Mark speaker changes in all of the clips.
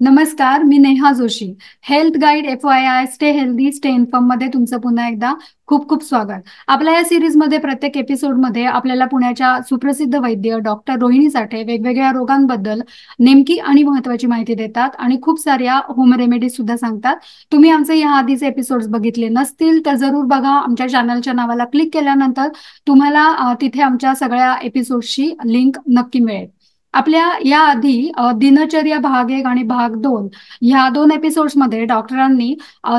Speaker 1: नमस्कार, मी Neha Joshi. Health guide FYI stay healthy stay inform मध्ये तुमचं पुन्हा एकदा खूप खूप स्वागत. आपल्या या सिरीजमध्ये प्रत्येक एपिसोडमध्ये आपल्याला पुण्याच्या सुप्रसिद्ध वैद्य डॉक्टर रोहिणी साठे वेगवेगळ्या रोगांबद्दल नेमकी आणि महत्वाची माहिती देतात आणि खूप साऱ्या होम रेमेडीज सुद्धा सांगतात. तुम्ही आमचे या आधीचे एपिसोड्स बघितले नसतील तर जरूर बघा. आमच्या चॅनलच्या नावाला क्लिक केल्यानंतर तुम्हाला तिथे आमच्या सगळ्या एपिसोडची लिंक नक्की मिळेल. आपल्या या आधी दिनचर्या भाग 1 आणि भाग 2 ह्या 2 एपिसोड्समध्ये डॉक्टरांनी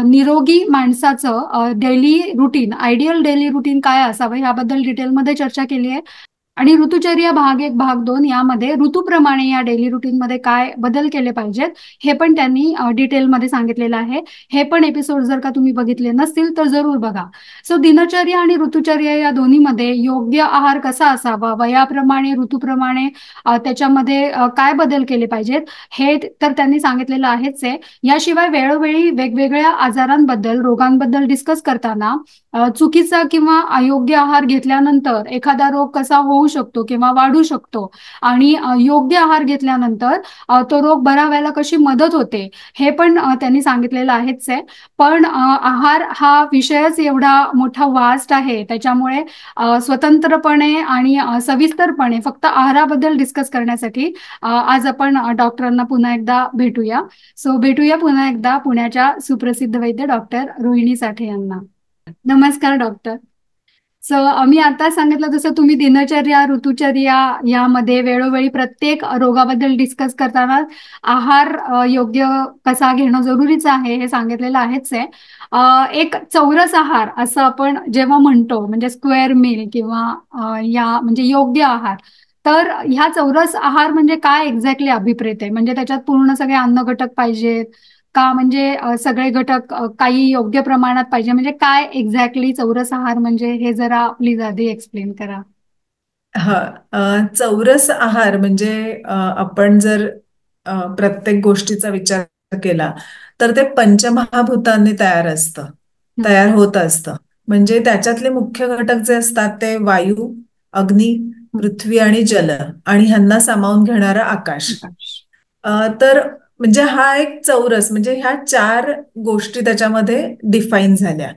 Speaker 1: निरोगी माणसाचं daily routine, ideal daily routine काय असावं याबद्दल डिटेलमध्ये चर्चा केली आहे. आणि ऋतुचर्या भाग 1 भाग 2 यामध्ये ऋतूप्रमाणे या डेली रुटीनमध्ये काय बदल केले पाहिजेत हे पण त्यांनी डिटेलमध्ये सांगितलेलं आहे. हे पण एपिसोड जर का तुम्ही बघितले नसतील तर जरूर बघा. सो दिनचर्या आणि ऋतुचर्या या दोन्हीमध्ये योग्य आहार कसा असावा, वयाप्रमाणे ऋतूप्रमाणे त्याच्यामध्ये काय बदल केले पाहिजेत हे तर त्यांनी सांगितलेलं आहेच आहे. याशिवाय वेळोवेळी वेगवेगळ्या आजारांबद्दल, रोगांबद्दल डिस्कस करताना चुकीचा किंवा अयोग्य आहार घेतल्यानंतर एखादा रोग कसा होऊ शकतो किंवा वाढू शकतो आणि योग्य आहार घेतल्यानंतर तो रोग बरा व्हायला कशी मदत होते हे पण त्यांनी सांगितलेलं आहेच आहे. पण आहार हा विषयच एवढा मोठा वास्ट आहे, त्याच्यामुळे स्वतंत्रपणे आणि सविस्तरपणे फक्त आहाराबद्दल डिस्कस करण्यासाठी आज आपण डॉक्टरांना पुन्हा एकदा भेटूया. सो भेटूया पुन्हा एकदा पुण्याच्या सुप्रसिद्ध वैद्य डॉक्टर रोहिणी साठे यांना. नमस्कार डॉक्टर. सो आम्ही आता सांगितलं जसं तुम्ही दिनचर्या, ऋतुचर्या यामध्ये वेळोवेळी प्रत्येक रोगाबद्दल डिस्कस करताना आहार योग्य कसा घेणं जरुरीचं आहे हे सांगितलेलं आहेच आहे. एक चौरस आहार असं आपण जेव्हा म्हणतो म्हणजे स्क्वेअर मील किंवा या म्हणजे योग्य आहार, तर ह्या चौरस आहार म्हणजे काय एक्झॅक्टली अभिप्रेत आहे? म्हणजे त्याच्यात पूर्ण सगळे अन्न घटक पाहिजेत का, म्हणजे सगळे घटक काही योग्य प्रमाणात पाहिजे, म्हणजे काय एक्झॅक्टली चौरस आहार म्हणजे हे जरा प्लीज आधी एक्सप्लेन करा.
Speaker 2: हा चौरस आहार म्हणजे आपण जर प्रत्येक गोष्टीचा विचार केला तर ते पंचमहाभूतांनी
Speaker 1: हम्म.
Speaker 2: तयार होत असतं. म्हणजे त्याच्यातले मुख्य घटक जे असतात ते वायू, अग्नी,
Speaker 1: हम्म.
Speaker 2: पृथ्वी आणि जल आणि ह्यांना सामावून घेणारं आकाश.
Speaker 1: आकाश.
Speaker 2: तर म्हणजे हा एक चौरस, म्हणजे ह्या चार गोष्टी त्याच्यामध्ये डिफाईन झाल्या.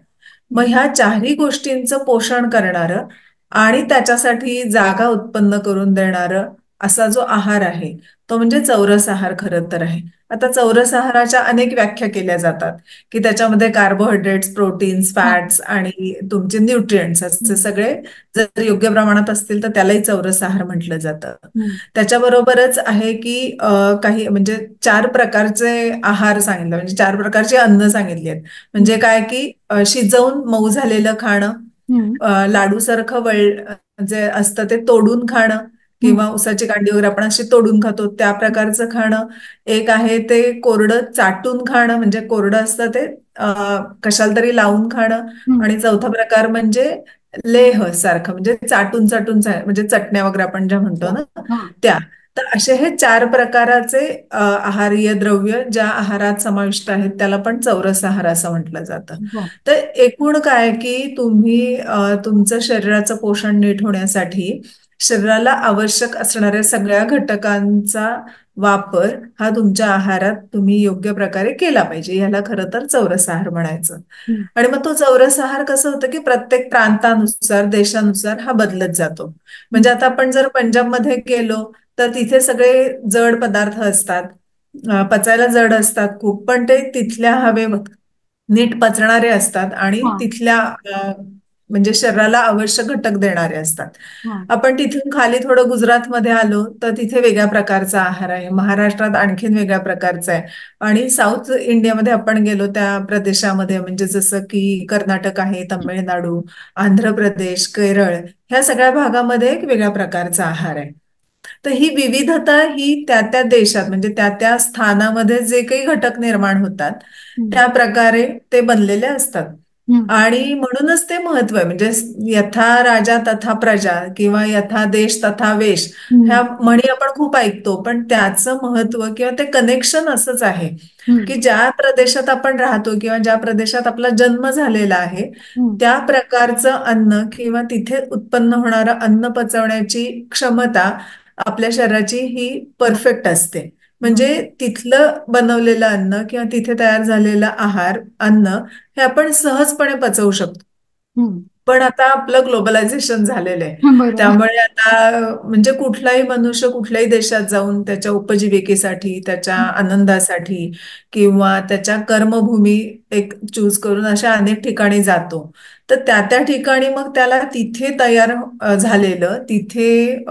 Speaker 2: मग ह्या चारही गोष्टींचं पोषण करणारं आणि त्याच्यासाठी जागा उत्पन्न करून देणारं असा जो आहार आहे तो म्हणजे चौरस आहार खरं तर आहे. आता चौरस आहाराच्या अनेक व्याख्या केल्या जातात की त्याच्यामध्ये कार्बोहायड्रेट्स, प्रोटीन्स,
Speaker 1: हा.
Speaker 2: फॅट्स आणि तुमचे न्यूट्रिएंट्स असे
Speaker 1: हम्म.
Speaker 2: सगळे जर योग्य प्रमाणात असतील तर त्यालाही चौरस आहार म्हटलं जातं.
Speaker 1: हम्म.
Speaker 2: त्याच्याबरोबरच आहे की काही म्हणजे चार प्रकारचे आहार सांगितले, म्हणजे चार प्रकारची अन्न सांगितली आहेत. म्हणजे
Speaker 1: हम्म.
Speaker 2: काय की शिजवून मऊ झालेलं खाणं,
Speaker 1: हम्म.
Speaker 2: लाडूसारखं जे असतं ते तोडून खाणं
Speaker 1: हम्म.
Speaker 2: किंवा उसाची कांडी वगैरे आपण अशी तोडून खातो त्या प्रकारचं खाणं. एक आहे ते कोरडं चाटून खाणं, म्हणजे कोरडं असतं ते कशाला तरी लावून खाणं.
Speaker 1: हम्म.
Speaker 2: आणि चौथा प्रकार म्हणजे लेह सारखं, म्हणजे चाटून चाटून म्हणजे चटण्या वगैरे आपण ज्या म्हणतो
Speaker 1: वा.
Speaker 2: ना
Speaker 1: हा.
Speaker 2: त्या. तर असे हे चार प्रकाराचे आहारीय द्रव्य ज्या आहारात समाविष्ट आहेत त्याला पण चौरस आहार असं म्हटलं जातं.
Speaker 1: वा.
Speaker 2: तर एकूण काय की तुम्ही तुमचं शरीराचं पोषण नीट होण्यासाठी शरीराला आवश्यक असणाऱ्या सगळ्या घटकांचा वापर हा तुमच्या आहारात तुम्ही योग्य प्रकारे केला पाहिजे. ह्याला खरं तर चौरस आहार म्हणायचं.
Speaker 1: हम्म.
Speaker 2: आणि मग तो चौरस आहार कसं होतं की प्रत्येक प्रांतानुसार, देशानुसार हा बदलत जातो. म्हणजे
Speaker 1: हम्म.
Speaker 2: आता आपण जर पंजाबमध्ये गेलो तर तिथे सगळे जड पदार्थ असतात, पचायला जड असतात खूप, पण ते तिथल्या नीट पचणारे असतात आणि
Speaker 1: हा.
Speaker 2: तिथल्या म्हणजे शरीराला आवश्यक घटक देणारे असतात.
Speaker 1: हा.
Speaker 2: आपण तिथून खाली थोडं गुजरातमध्ये आलो तर तिथे वेगळ्या प्रकारचा आहार आहे, महाराष्ट्रात आणखीन वेगळ्या प्रकारचा आहे, आणि साऊथ इंडियामध्ये आपण गेलो त्या प्रदेशामध्ये म्हणजे जसं की कर्नाटक आहे, तमिळनाडू, आंध्र प्रदेश, केरळ, ह्या सगळ्या भागामध्ये एक वेगळ्या प्रकारचा आहार आहे. तर ही विविधता ही त्या त्या देशात म्हणजे त्या त्या स्थानामध्ये जे काही घटक निर्माण होतात
Speaker 1: हम्म.
Speaker 2: त्या प्रकारे ते बनलेले असतात.
Speaker 1: हम्म.
Speaker 2: आणि म्हणूनच ते महत्व आहे. म्हणजे यथा राजा तथा प्रजा किंवा यथा देश तथा वेश, ह्या
Speaker 1: हम्म.
Speaker 2: म्हणी आपण खूप ऐकतो, पण त्याचं महत्व किंवा ते कनेक्शन असंच आहे
Speaker 1: हम्म.
Speaker 2: की ज्या प्रदेशात आपण राहतो किंवा ज्या प्रदेशात आपला जन्म झालेला आहे
Speaker 1: हम्म.
Speaker 2: त्या प्रकारचं अन्न किंवा तिथे उत्पन्न होणारं अन्न पचवण्याची क्षमता आपल्या शरीराची ही परफेक्ट असते. म्हणजे तिथलं बनवलेलं अन्न किंवा तिथे तयार झालेलं आहार, अन्न हे आपण सहजपणे पचवू शकतो.
Speaker 1: हम्म.
Speaker 2: पण आता आपलं ग्लोबलायझेशन झालेलं आहे.
Speaker 1: बरोबर.
Speaker 2: त्यामुळे आता म्हणजे कुठलाही मनुष्य कुठल्याही देशात जाऊन त्याच्या उपजीविकेसाठी, त्याच्या आनंदासाठी किंवा त्याच्या कर्मभूमी एक चूज करून अशा अनेक ठिकाणी जातो. तर त्या ठिकाणी मग त्याला तिथे तयार झालेलं, तिथे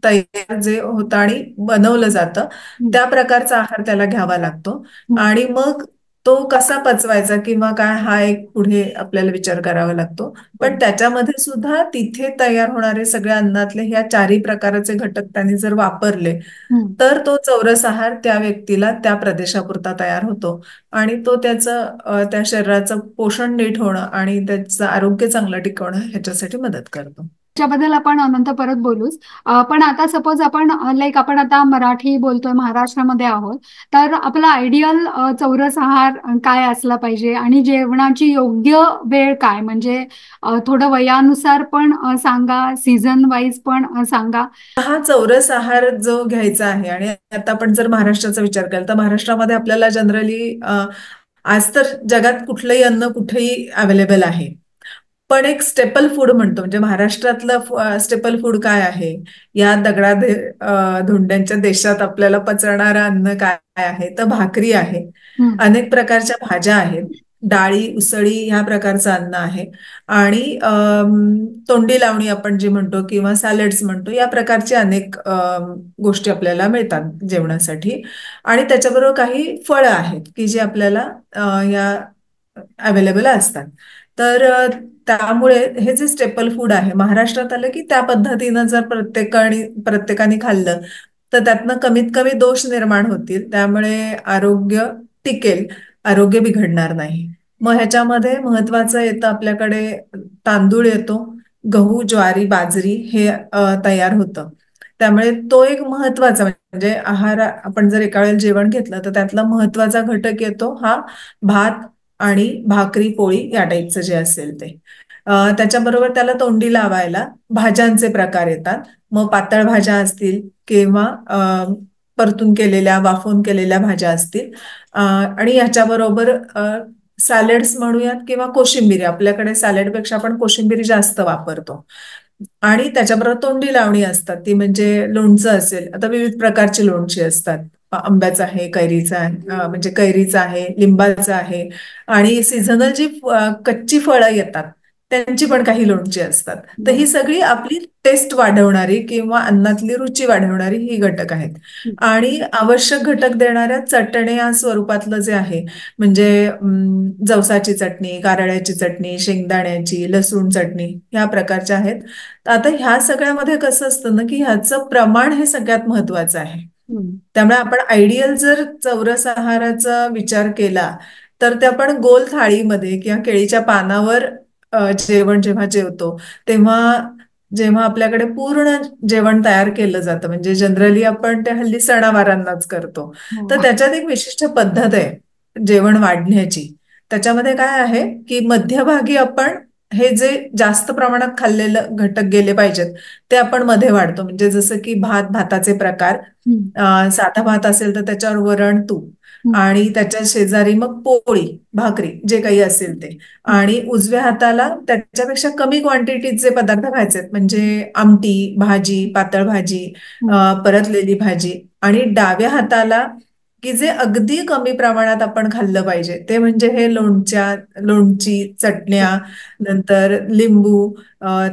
Speaker 2: तयार जे होतं आणि बनवलं जातं,
Speaker 1: हम्म.
Speaker 2: त्या प्रकारचा आहार त्याला घ्यावा लागतो.
Speaker 1: हम्म.
Speaker 2: आणि मग तो कसा पचवायचा किंवा काय, हा एक पुढे आपल्याला विचार करावा लागतो. पण
Speaker 1: बरोबर.
Speaker 2: त्याच्यामध्ये सुद्धा तिथे तयार होणारे सगळ्या अन्नातले ह्या चारही प्रकारचे घटक त्यांनी जर वापरले,
Speaker 1: हम्म.
Speaker 2: तर तो चौरस आहार त्या व्यक्तीला त्या प्रदेशापुरता तयार होतो. आणि तो त्या शरीराचं पोषण नीट होणं आणि त्याचं आरोग्य चांगलं टिकवणं ह्याच्यासाठी मदत करतो.
Speaker 1: त्याच्याबद्दल आपण नंतर परत बोलूच. पण आता सपोज आपण लाईक आपण आता मराठी बोलतोय, महाराष्ट्रामध्ये आहोत, तर आपला आयडियल चौरस आहार काय असला पाहिजे आणि जेवणाची योग्य वेळ काय, म्हणजे थोडं वयानुसार पण सांगा, सीझन वाईज पण सांगा.
Speaker 2: हा चौरस आहार जो घ्यायचा आहे, आणि आता आपण जर महाराष्ट्राचा विचार केला तर महाराष्ट्रामध्ये आपल्याला जनरली आज तर जगात कुठलंही अन्न कुठेही अवेलेबल आहे. पण एक स्टेपल फूड म्हणतो, म्हणजे महाराष्ट्रातलं स्टेपल फूड काय आहे, या धोंड्यांच्या देशात आपल्याला पचणारं अन्न काय आहे, तर भाकरी आहे.
Speaker 1: हम्म.
Speaker 2: अनेक प्रकारच्या भाज्या आहेत, डाळी, उसळी ह्या प्रकारचं अन्न आहे. आणि तोंडी लावणी आपण जी म्हणतो किंवा सॅलड्स म्हणतो, या प्रकारचे अनेक गोष्टी आपल्याला मिळतात जेवणासाठी. आणि त्याच्याबरोबर काही फळं आहेत की जे आपल्याला या अवेलेबल असतात. तर त्यामुळे हे जे स्टेपल फूड आहे महाराष्ट्रात आलं की त्या पद्धतीनं जर प्रत्येकाने खाल्लं तर त्यातनं कमीत कमी दोष निर्माण होतील, त्यामुळे आरोग्य टिकेल, आरोग्य बिघडणार नाही. मग ह्याच्यामध्ये महत्वाचं येतं आपल्याकडे तांदूळ येतो, गहू, ज्वारी, बाजरी हे तयार होतं. त्यामुळे तो एक महत्वाचा, म्हणजे आहार आपण जर एका वेळेला जेवण घेतलं तर त्यातला महत्वाचा घटक येतो हा भात आणि भाकरी, पोळी या टाईपचं जे असेल ते. त्याच्याबरोबर त्याला तोंडी लावायला भाज्यांचे प्रकार येतात. मग पातळ भाज्या असतील किंवा परतून केलेल्या, वाफवून केलेल्या भाज्या असतील. आणि ह्याच्याबरोबर सॅलड्स म्हणूयात किंवा कोशिंबिरी, आपल्याकडे सॅलडपेक्षा आपण कोशिंबिरी जास्त वापरतो. आणि त्याच्याबरोबर तोंडी लावणी असतात, ती म्हणजे लोणचं असेल, आता विविध प्रकारची लोणची असतात. आंब्याचं आहे, कैरीचं आहे, म्हणजे कैरीचं आहे, लिंबाचं आहे. आणि सीझनल जी कच्ची फळं येतात त्यांची पण काही लोणची असतात. तर ही
Speaker 1: बरोबर.
Speaker 2: सगळी आपली टेस्ट वाढवणारी किंवा अन्नातली रुची वाढवणारी ही घटक आहेत. आणि आवश्यक घटक देणाऱ्या चटण्या स्वरूपातलं जे आहे, म्हणजे जवसाची चटणी, कारळ्याची चटणी, शेंगदाण्याची, लसूण चटणी ह्या प्रकारच्या आहेत. तर आता ह्या सगळ्यामध्ये कसं असतं ना की ह्याचं प्रमाण हे सगळ्यात महत्वाचं आहे.
Speaker 1: हम्म.
Speaker 2: त्यामुळे आपण आयडियल जर चौरस आहाराचा विचार केला तर ते आपण गोल थाळीमध्ये किंवा केळीच्या पानावर जेवण जेव्हा जेवतो तेव्हा, जेव्हा आपल्याकडे पूर्ण जेवण तयार केलं जातं, म्हणजे जनरली आपण ते हल्ली सणावारांनाच करतो,
Speaker 1: हो.
Speaker 2: तर त्याच्यात एक विशिष्ट पद्धत आहे जेवण वाढण्याची. त्याच्यामध्ये काय आहे की मध्यभागी आपण हे जे जास्त प्रमाणात खाल्लेलं घटक गेले पाहिजेत ते आपण मध्ये वाढतो. म्हणजे जसं की भाताचे प्रकार,
Speaker 1: हम्म.
Speaker 2: साधा भात असेल तर त्याच्यावर वरण, तूप,
Speaker 1: हम्म.
Speaker 2: आणि त्याच्या शेजारी मग पोळी, भाकरी जे काही असेल ते.
Speaker 1: हम्म.
Speaker 2: आणि उजव्या हाताला त्याच्यापेक्षा कमी क्वांटिटीत जे पदार्थ खायचे आहेत, म्हणजे आमटी, भाजी, पातळ भाजी,
Speaker 1: हम्म.
Speaker 2: परतलेली भाजी. आणि डाव्या हाताला की जे अगदी कमी प्रमाणात आपण खाल्लं पाहिजे ते म्हणजे हे लोणची, चटण्या, नंतर लिंबू,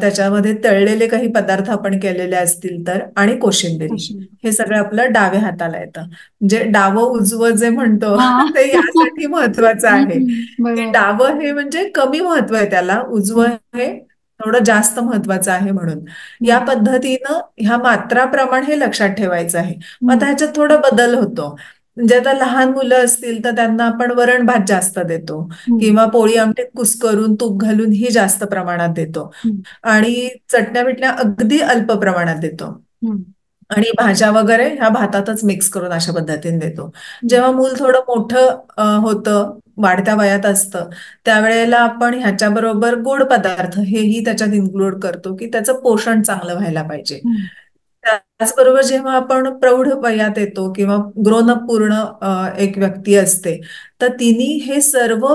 Speaker 2: त्याच्यामध्ये तळलेले काही पदार्थ आपण केलेले असतील तर, आणि कोशिंबिरी.
Speaker 1: अशी.
Speaker 2: हे सगळं आपलं डाव्या हाताला येतं. म्हणजे डावं उजवं जे म्हणतो
Speaker 1: हा.
Speaker 2: ते यासाठी महत्वाचं आहे की
Speaker 1: बरोबर.
Speaker 2: डावं हे म्हणजे कमी महत्व आहे त्याला, उजवं
Speaker 1: हम्म.
Speaker 2: हे थोडं जास्त महत्वाचं आहे. म्हणून या
Speaker 1: हम्म.
Speaker 2: पद्धतीनं ह्या मात्रा प्रमाण हे लक्षात ठेवायचं आहे. मग
Speaker 1: हम्म.
Speaker 2: आता ह्याच्यात थोडा बदल होतो. म्हणजे आता लहान मुलं असतील तर त्यांना आपण वरण भात जास्त देतो
Speaker 1: हम्म.
Speaker 2: किंवा पोळी आमटीत कुस्करून तूप घालून ही जास्त प्रमाणात देतो.
Speaker 1: हम्म.
Speaker 2: आणि चटण्या बिटण्या अगदी अल्प प्रमाणात देतो.
Speaker 1: हम्म.
Speaker 2: आणि भाज्या वगैरे ह्या भातातच मिक्स करून अशा पद्धतीने देतो.
Speaker 1: हम्म.
Speaker 2: जेव्हा मूल थोडं मोठं होतं, वाढत्या वयात असतं, त्यावेळेला आपण ह्याच्याबरोबर गोड पदार्थ हेही त्याच्यात इन्क्लूड करतो की त्याचं पोषण चांगलं व्हायला पाहिजे.
Speaker 1: हम्म.
Speaker 2: त्याचबरोबर जेव्हा आपण प्रौढ वयात येतो किंवा ग्रोन अप पूर्ण एक व्यक्ती असते, तर तिने हे सर्व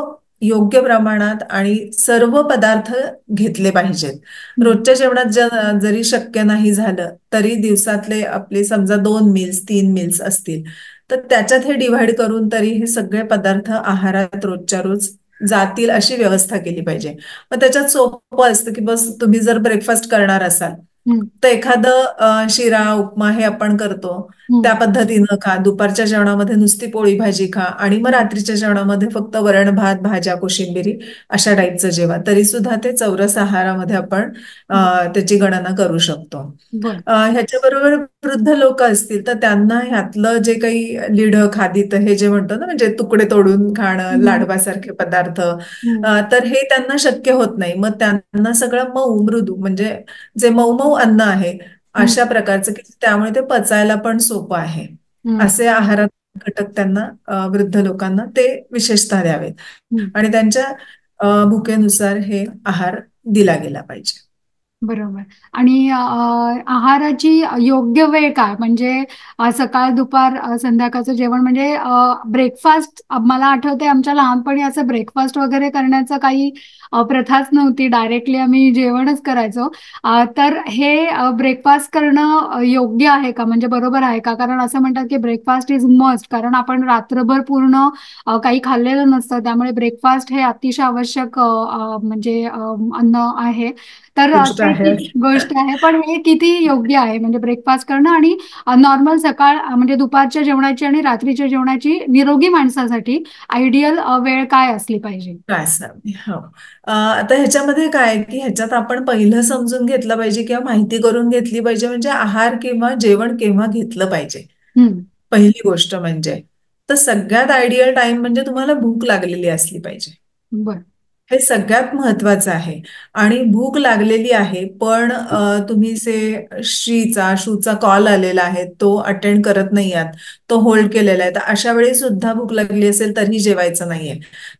Speaker 2: योग्य प्रमाणात आणि सर्व पदार्थ घेतले पाहिजेत.
Speaker 1: हं,
Speaker 2: रोजच्या जेवणात जरी शक्य नाही झालं तरी दिवसातले आपले समजा 2 मील्स 3 मील्स असतील, तर त्याच्यात हे डिव्हाइड करून तरी हे सगळे पदार्थ आहारात रोजच्या रोज जातील अशी व्यवस्था केली पाहिजे. मग त्याच्यात सोपं असतं की बस तुम्ही जर ब्रेकफास्ट करणार असाल
Speaker 1: हं,
Speaker 2: तर एखादं शिरा उपमा हे आपण करतो
Speaker 1: हं,
Speaker 2: त्या पद्धतीनं खा. दुपारच्या जेवणामध्ये नुसती पोळी भाजी खा आणि मग
Speaker 1: हं,
Speaker 2: रात्रीच्या जेवणामध्ये फक्त वरण भात भाज्या कोशिंबिरी अशा टाईपचं जेवा, तरी सुद्धा ते चौरस आहारामध्ये आपण
Speaker 1: हं.
Speaker 2: त्याची गणना करू शकतो.
Speaker 1: बरं.
Speaker 2: ह्याच्याबरोबर वृद्ध लोक असतील तर त्यांना ह्यातलं जे काही लीढ खादित हे जे म्हणतो ना, म्हणजे तुकडे तोडून खाणं
Speaker 1: हं,
Speaker 2: लाडवासारखे पदार्थ,
Speaker 1: हं,
Speaker 2: तर हे त्यांना शक्य होत नाही. मग त्यांना सगळं मऊ मृदू म्हणजे जे मऊ मऊ अन्न आहे
Speaker 1: हं,
Speaker 2: अशा प्रकारचं की त्यामुळे ते पचायला पण सोपं आहे,
Speaker 1: हं,
Speaker 2: असे आहारात घटक त्यांना वृद्ध लोकांना ते विशेषतः द्यावेत
Speaker 1: हं.
Speaker 2: आणि त्यांच्या भुकेनुसार हे आहार दिला गेला पाहिजे.
Speaker 1: बरोबर. आणि आहाराची योग्य वेळ काय? म्हणजे सकाळ, दुपार, संध्याकाळचं जेवण म्हणजे ब्रेकफास्ट मला आठवतंय आमच्या लहानपणी असं ब्रेकफास्ट वगैरे करण्याचं काही प्रथाच नव्हती. डायरेक्टली आम्ही जेवणच करायचो. तर हे ब्रेकफास्ट करणं योग्य आहे का? म्हणजे बरोबर आहे का? कारण असं म्हणतात की ब्रेकफास्ट इज मस्ट कारण आपण रात्रभर पूर्ण काही खाल्लेलं नसतं. त्यामुळे ब्रेकफास्ट हे अतिशय आवश्यक म्हणजे अन्न आहे. तर
Speaker 2: गोष्ट
Speaker 1: ते
Speaker 2: आहे.
Speaker 1: गोष्ट आहे. पण हे किती योग्य आहे म्हणजे ब्रेकफास्ट करणं आणि नॉर्मल सकाळ म्हणजे दुपारच्या जेवणाची आणि रात्रीच्या जेवणाची निरोगी माणसासाठी आयडियल वेळ काय असली पाहिजे?
Speaker 2: काय सांग हो. आता ह्याच्यामध्ये काय आहे, की ह्याच्यात आपण पहिलं समजून घेतलं पाहिजे किंवा माहिती करून घेतली पाहिजे म्हणजे आहार किंवा जेवण केव्हा घेतलं पाहिजे.
Speaker 1: हं,
Speaker 2: पहिली गोष्ट म्हणजे तर सगळ्यात आयडियल टाइम म्हणजे तुम्हाला भूक लागलेली असली पाहिजे.
Speaker 1: बरं.
Speaker 2: हे सगळ्यात महत्वाचं आहे. आणि भूक लागलेली आहे पण तुम्ही शूचा कॉल आलेला आहे तो अटेंड करत नाही आहात, तो होल्ड केलेला आहे, तर अशा वेळी सुद्धा भूक लागली असेल तरीही जेवायचं नाहीये.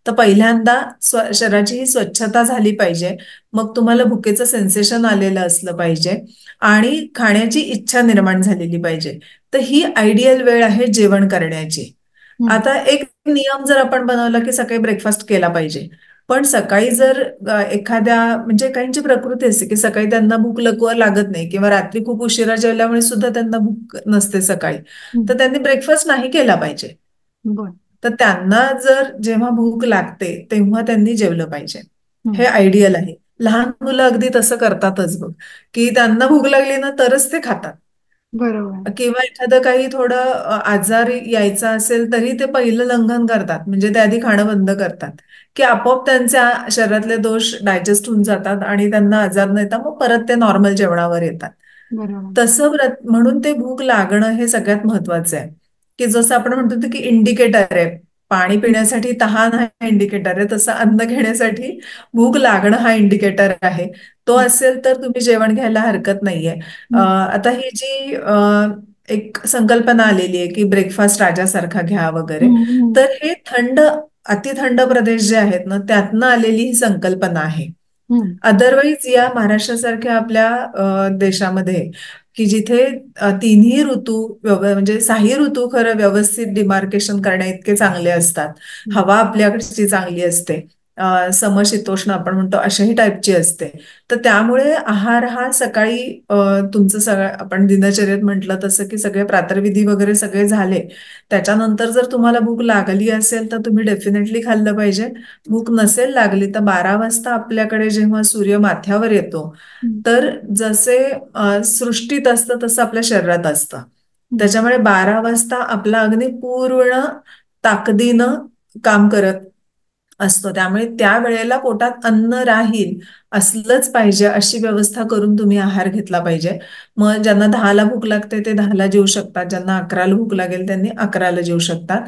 Speaker 2: तर पहिल्यांदा शरीराची ही स्वच्छता झाली पाहिजे. मग तुम्हाला भुकेचं सेन्सेशन आलेलं असलं पाहिजे आणि खाण्याची इच्छा निर्माण झालेली पाहिजे. तर ही आयडियल वेळ आहे जेवण करण्याची.
Speaker 1: हं,
Speaker 2: आता एक नियम जर आपण बनवला की सकाळी ब्रेकफास्ट केला पाहिजे, पण सकाळी जर एखाद्या म्हणजे काहींची प्रकृती असते की सकाळी त्यांना भूक लागत नाही किंवा रात्री खूप उशिरा जेवल्यामुळे सुद्धा त्यांना भूक नसते सकाळी,
Speaker 1: हं.
Speaker 2: तर त्यांनी ब्रेकफास्ट नाही केला पाहिजे.
Speaker 1: बरं.
Speaker 2: तर त्यांना जर जेव्हा भूक लागते तेव्हा त्यांनी जेवलं पाहिजे.
Speaker 1: हं.
Speaker 2: हे आयडियल आहे. लहान मुलं अगदी तसं करतातच बघ, की त्यांना भूक लागली ना तरच ते खातात.
Speaker 1: बरोबर.
Speaker 2: किंवा एखादं काही थोडं आजार यायचा असेल तरी ते पहिलं लंघन करतात, म्हणजे ते आधी खाणं बंद करतात, की आपोआप त्यांच्या शरीरातले दोष डायजेस्ट होऊन जातात आणि त्यांना आजार न येता मग परत ते नॉर्मल जेवणावर येतात.
Speaker 1: बरोबर.
Speaker 2: तसं म्हणून ते भूक लागणं हे सगळ्यात महत्वाचं आहे. की जसं आपण म्हणतो की इंडिकेटर आहे, पाणी
Speaker 1: हं,
Speaker 2: पिण्यासाठी तहान हा इंडिकेटर आहे, तसं अन्न घेण्यासाठी भूक लागणं हा इंडिकेटर आहे. तो
Speaker 1: हं,
Speaker 2: असेल तर तुम्ही जेवण घ्यायला हरकत नाहीये.
Speaker 1: हं,
Speaker 2: आता ही जी एक संकल्पना आलेली आहे की ब्रेकफास्ट राजासारखा घ्या वगैरे,
Speaker 1: हं, हं,
Speaker 2: तर हे अतिथंड प्रदेश जे आहेत ना त्यातनं आलेली ही संकल्पना आहे.
Speaker 1: हं,
Speaker 2: अदरवाईज या महाराष्ट्रासारख्या आपल्या देशामध्ये की जिथे तिन्ही ऋतू म्हणजे 6 ऋतू खरं व्यवस्थित डिमार्केशन करण्या इतके चांगले असतात.
Speaker 1: हं,
Speaker 2: हवा आपल्याकडची चांगली असते. समशीतोष्ण आपण म्हणतो अशाही टाईपची असते. तर त्यामुळे आहार हा सकाळी तुमचं सगळं आपण दिनचर्येत म्हटलं तसं की सगळे प्रातर्विधी वगैरे सगळे झाले, त्याच्यानंतर जर तुम्हाला भूक लागली असेल तर तुम्ही डेफिनेटली खाल्लं पाहिजे. भूक नसेल लागली तर 12 वाजता आपल्याकडे जेव्हा सूर्य माथ्यावर येतो,
Speaker 1: हं,
Speaker 2: तर जसे सृष्टीत असतं तसं आपल्या शरीरात असतं.
Speaker 1: हं,
Speaker 2: त्याच्यामुळे 12 वाजता आपला अग्नी पूर्ण ताकदीनं काम करत असतो. त्यामुळे त्या वेळेला पोटात अन्न राहील असलंच पाहिजे अशी व्यवस्था करून तुम्ही आहार घेतला पाहिजे. मग ज्यांना 10ला भूक लागते ते 10ला जेवू शकतात, ज्यांना 11ला भूक लागेल त्यांनी 11ला जेवू शकतात.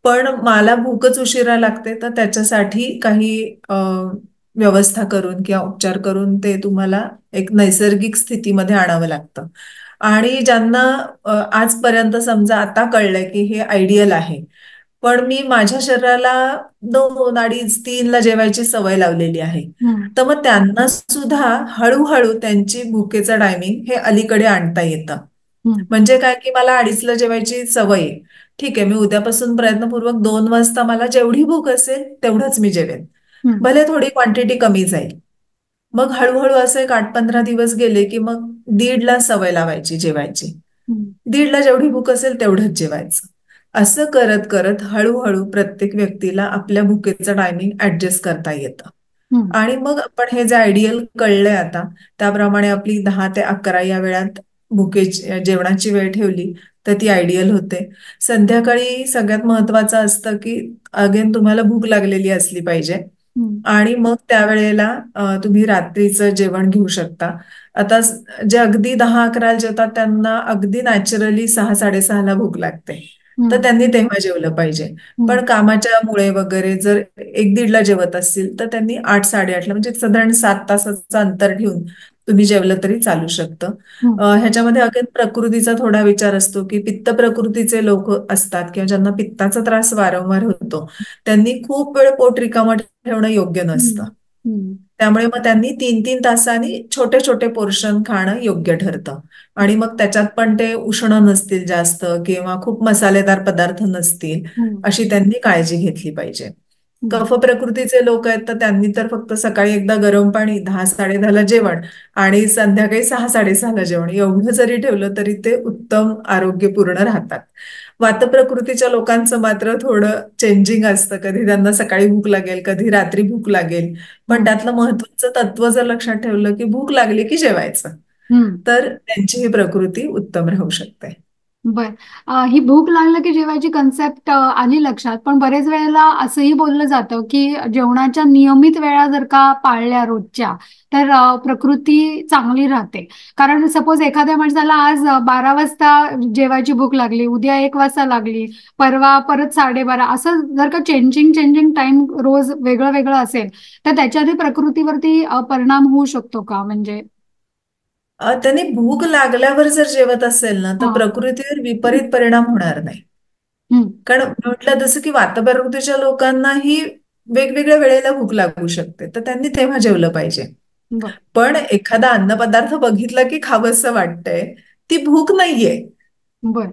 Speaker 2: पण मला भूकच उशिरा लागते तर त्याच्यासाठी काही व्यवस्था करून किंवा उपचार करून ते तुम्हाला एक नैसर्गिक स्थितीमध्ये आणावं लागतं. आणि ज्यांना आजपर्यंत समजा आता कळलंय की हे आयडियल आहे, पण मी माझ्या शरीराला 2, 2:30, 3ला जेवायची सवय लावलेली आहे,
Speaker 1: हं.
Speaker 2: तर मग त्यांना सुद्धा हळूहळू त्यांची भुकेचं टायमिंग हे अलीकडे आणता येतं.
Speaker 1: हं,
Speaker 2: म्हणजे काय की मला 2:30ला जेवायची सवय आहे. ठीक आहे, मी उद्यापासून प्रयत्नपूर्वक 2 वाजता मला जेवढी भूक असेल तेवढंच मी जेवेन.
Speaker 1: हं,
Speaker 2: भले थोडी क्वांटिटी कमी जाईल. मग हळूहळू असं एक 8-15 दिवस गेले की मग 1:30ला सवय लावायची जेवायची.
Speaker 1: हं,
Speaker 2: 1:30ला जेवढी भूक असेल तेवढंच जेवायचं. असं करत करत हळूहळू प्रत्येक व्यक्तीला आपल्या भुकेचं टायमिंग ऍडजस्ट करता येतं.
Speaker 1: हं,
Speaker 2: आणि मग आपण हे जे आयडियल कळलंय आता, त्याप्रमाणे आपली 10 ते 11 या वेळात भुकेची जेवणाची वेळ ठेवली तर ती आयडियल होते. संध्याकाळी सगळ्यात महत्वाचं असतं की अगेन तुम्हाला भूक लागलेली असली पाहिजे.
Speaker 1: हं,
Speaker 2: आणि मग त्यावेळेला तुम्ही रात्रीचं जेवण घेऊ शकता. आता जे अगदी 10-11 जेवतात त्यांना अगदी नॅचरली 6-6:30ला भूक लागते. तर
Speaker 1: हं,
Speaker 2: त्यांनी तेव्हा जेवलं पाहिजे.
Speaker 1: हं,
Speaker 2: पण कामाच्या मुळे वगैरे जर 1-1:30ला जेवत असतील तर त्यांनी 8-8:30ला म्हणजे साधारण 7 तासाचं अंतर ठेवून तुम्ही जेवलं तरी चालू शकतं.
Speaker 1: हं,
Speaker 2: ह्याच्यामध्ये अगेन प्रकृतीचा थोडा विचार असतो की पित्त प्रकृतीचे लोक असतात किंवा ज्यांना पित्ताचा त्रास वारंवार होतो, त्यांनी खूप वेळ पोट रिकामं ठेवणं योग्य नसतं.
Speaker 1: हं, हं,
Speaker 2: त्यामुळे मग त्यांनी 3-3 तासांनी छोटे छोटे पोर्शन खाणं योग्य ठरतं. आणि मग त्याच्यात पण ते उष्ण नसतील जास्त किंवा खूप मसालेदार पदार्थ नसतील,
Speaker 1: हं,
Speaker 2: अशी त्यांनी काळजी घेतली पाहिजे.
Speaker 1: हं,
Speaker 2: कफ प्रकृतीचे लोक आहेत तर त्यांनी तर फक्त सकाळी एकदा गरम पाणी, 10-10:30ला जेवण आणि संध्याकाळी 6-6:30ला जेवण एवढं जरी ठेवलं तरी ते उत्तम आरोग्यपूर्ण राहतात. वातप्रकृतीच्या लोकांचं मात्र थोडं चेंजिंग असतं. कधी त्यांना सकाळी भूक लागेल, कधी रात्री भूक लागेल. पण
Speaker 1: हं,
Speaker 2: त्यातलं महत्वाचं तत्व जर लक्षात ठेवलं की भूक लागली की जेवायचं,
Speaker 1: हं.
Speaker 2: तर त्यांची ही प्रकृती उत्तम राहू शकते.
Speaker 1: बर. ही भूक लागलं की जेवायची कन्सेप्ट आली लक्षात, पण बरेच वेळेला असंही बोललं जातं की जेवणाच्या नियमित वेळा जर का पाळल्या रोजच्या, तर प्रकृती चांगली राहते. कारण सपोज एखाद्या माणसाला आज 12 वाजता जेवायची भूक लागली, उद्या 1 वाजता लागली, परवा परत 12:30, असं जर का चेंजिंग चेंजिंग टाइम रोज वेगळं वेगळं असेल, तर त्याच्याने प्रकृतीवरती परिणाम होऊ शकतो का म्हणजे?
Speaker 2: त्यांनी भूक लागल्यावर जर जेवत असेल ना तर
Speaker 1: हा.
Speaker 2: प्रकृतीवर विपरीत परिणाम होणार नाही.
Speaker 1: हम्म.
Speaker 2: कारण म्हटलं जसं की वातप्रकृतीच्या लोकांनाही वेगवेगळ्या वेळेला भूक लागू शकते, तर त्यांनी तेव्हा जेवलं पाहिजे.
Speaker 1: बर.
Speaker 2: पण एखादा अन्नपदार्थ बघितला की खावंसं वाटतंय, ती भूक नाहीये.
Speaker 1: बर.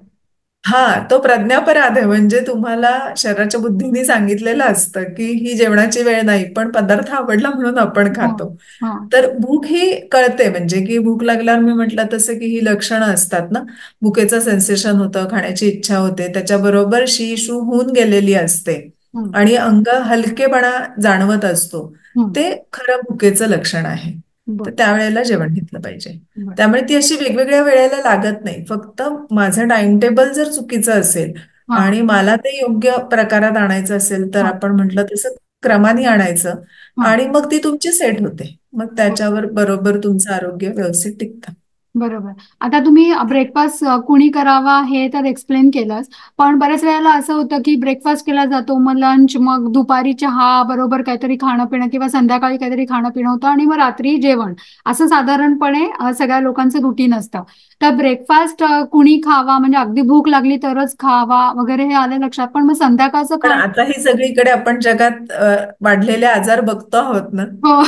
Speaker 2: हा, तो प्रज्ञापराध आहे. म्हणजे तुम्हाला शरीराच्या बुद्धीने सांगितलेलं असतं की ही जेवणाची वेळ नाही, पण पदार्थ आवडला म्हणून आपण
Speaker 1: हा.
Speaker 2: खातो.
Speaker 1: हा.
Speaker 2: तर भूक ही कळते. म्हणजे की भूक लागल्यावर मी म्हटलं तसं की ही लक्षणं असतात ना. भुकेचं सेन्सेशन होतं, खाण्याची इच्छा होते, त्याच्याबरोबर शी शू होऊन गेलेली असते
Speaker 1: हम्म.
Speaker 2: आणि अंग हलकेपणा जाणवत असतो.
Speaker 1: हम्म.
Speaker 2: ते खरं भुकेचं लक्षण आहे. तर
Speaker 1: बर.
Speaker 2: त्यावेळेला जेवण घेतलं पाहिजे.
Speaker 1: बर.
Speaker 2: त्यामुळे ती अशी वेगवेगळ्या वेळेला लागत नाही. फक्त माझं टाइम टेबल जर चुकीचं असेल
Speaker 1: हा.
Speaker 2: आणि मला ते योग्य प्रकारात आणायचं असेल तर
Speaker 1: हा.
Speaker 2: आपण म्हटलं तसं क्रमाने आणायचं
Speaker 1: हा.
Speaker 2: आणि मग ती तुमची सेट होते. मग
Speaker 1: बर.
Speaker 2: त्याच्यावर बरोबर तुमचं आरोग्य व्यवस्थित टिकतं.
Speaker 1: बरोबर. आता तुम्ही ब्रेकफास्ट कुणी करावा हे तर एक्सप्लेन केलंच, पण बऱ्याच वेळेला असं होतं की ब्रेकफास्ट केला जातो, मग लंच, मग दुपारी चहा बरोबर काहीतरी खाणं पिणं किंवा संध्याकाळी काहीतरी खाणं पिणं होतं आणि मग रात्री जेवण, असं साधारणपणे सगळ्या लोकांचं रुटीन असतं. तर ब्रेकफास्ट कुणी खावा म्हणजे अगदी भूक लागली तरच खावा वगैरे हे आलं लक्षात, पण मग संध्याकाळचं
Speaker 2: पण
Speaker 1: खाणं.
Speaker 2: आता ही सगळीकडे आपण जगात वाढलेले आजार बघतो आहोत ना.
Speaker 1: हो.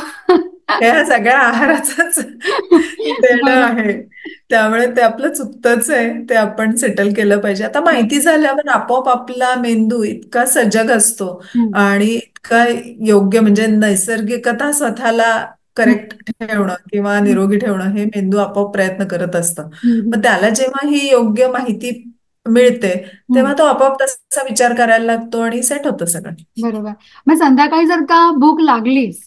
Speaker 2: हे ह्या सगळ्या आहाराचंच देणं
Speaker 1: बरोबर.
Speaker 2: आहे. त्यामुळे ते आपलं चुकतंच आहे. ते आपण सेटल केलं पाहिजे. आता माहिती झाल्यावर आपोआप आपला मेंदू इतका सजग असतो
Speaker 1: हम्म.
Speaker 2: आणि इतका योग्य म्हणजे नैसर्गिकता स्वतःला
Speaker 1: हम्म.
Speaker 2: करेक्ट ठेवणं किंवा निरोगी ठेवणं हे मेंदू आपोआप प्रयत्न करत असतं. मग
Speaker 1: हम्म.
Speaker 2: त्याला जेव्हा ही योग्य माहिती मिळते, तेव्हा
Speaker 1: हम्म.
Speaker 2: तो आपोआप तसा विचार करायला लागतो आणि सेट होतं सगळं.
Speaker 1: बरोबर. मग संध्याकाळी जर का भूक लागलीच,